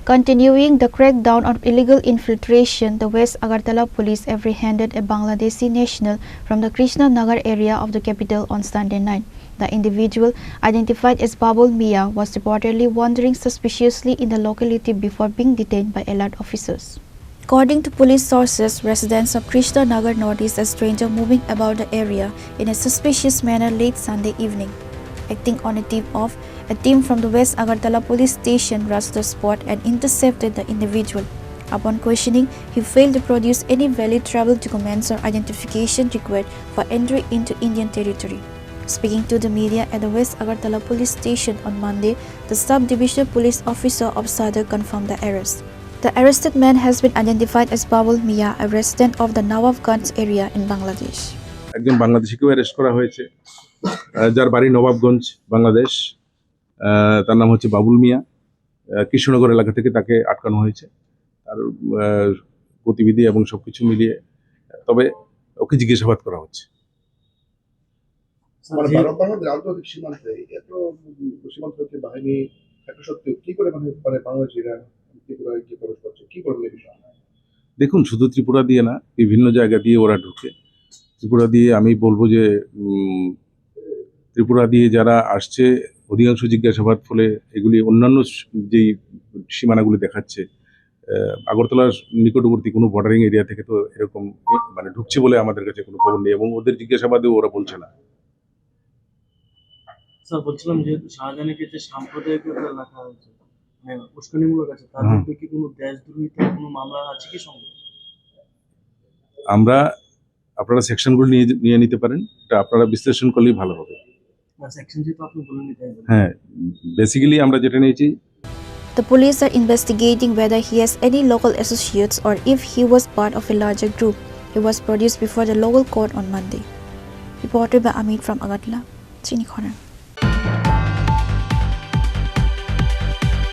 Continuing the crackdown on illegal infiltration, the West Agartala Police apprehended a Bangladeshi national from the Krishnanagar area of the capital on Sunday night. The individual, identified as Babul Mia, was reportedly wandering suspiciously in the locality before being detained by alert officers. According to police sources, residents of Krishnanagar noticed a stranger moving about the area in a suspicious manner late Sunday evening. Acting on a tip-off, a team from the West Agartala Police station rushed the spot and intercepted the individual. Upon questioning, he failed to produce any valid travel documents or identification required for entry into Indian territory. Speaking to the media at the West Agartala Police station on Monday, the sub-division police officer of Sadar confirmed the arrest. The arrested man has been identified as Babul Mia, a resident of the Nawabganj area in Bangladesh. একজন বাংলাদেশিকেও arrest করা হয়েছে, যার বাড়ি নবাবগঞ্জ, বাংলাদেশ। তার নাম হচ্ছে বাবুল মিয়া। কৃষ্ণনগর এলাকা থেকে তাকে আটকানো হয়েছে, তার গতিবিধি এবং সবকিছু মিলিয়ে। তবে ওকে জিজ্ঞাসাবাদ করা হচ্ছে। আন্তর্জাতিক সীমান্তে এত সীমান্তরক্ষী বাহিনী থাকা সত্ত্বেও কি করে বাংলাদেশিরা ত্রিপুরায় কি প্রবেশ করছে, কি করবে এই বিষয়ে? দেখুন, শুধু ত্রিপুরা দিয়ে না, বিভিন্ন জায়গা দিয়ে ওরা ঢুকে। ত্রিপুরা দিয়ে আমি বলবো যে ত্রিপুরা দিয়ে যারা আসছে অধিকাংশ জিজ্ঞাসাবাদ ফলে এগুলি অন্যান্য যেই সীমানাগুলি দেখাচ্ছে, আগরতলার নিকটবর্তী কোনো বর্ডারিং এরিয়া থেকে তো এরকম ঢুকছে বলে আমাদের কাছে কোনো খবর নেই, এবং ওদের জিজ্ঞাসাবাদেও ওরা বলছে না। স্যার, বলছিলাম যেহেতু শাহজাহানের ক্ষেত্রে সাম্প্রদায়িকতা লেখা হয়েছে, উস্কানিমূলক আছে, তার মধ্যে কি কোনো দেশদ্রোহিতার কোনো মামলা আছে কি সঙ্গে? আপনারা সেকশনগুলো নিয়ে নিতে পারেন, এটা আপনারা বিশ্লেষণ করলেই ভালো হবে। হ্যাঁ, বেসিক্যালি আমরা যেটা নিয়েছি। The police are investigating whether he has any local associates or if he was part of a larger group. He was produced before the local court on Monday. Reported by Amit from Agartala, Chini, Khorang.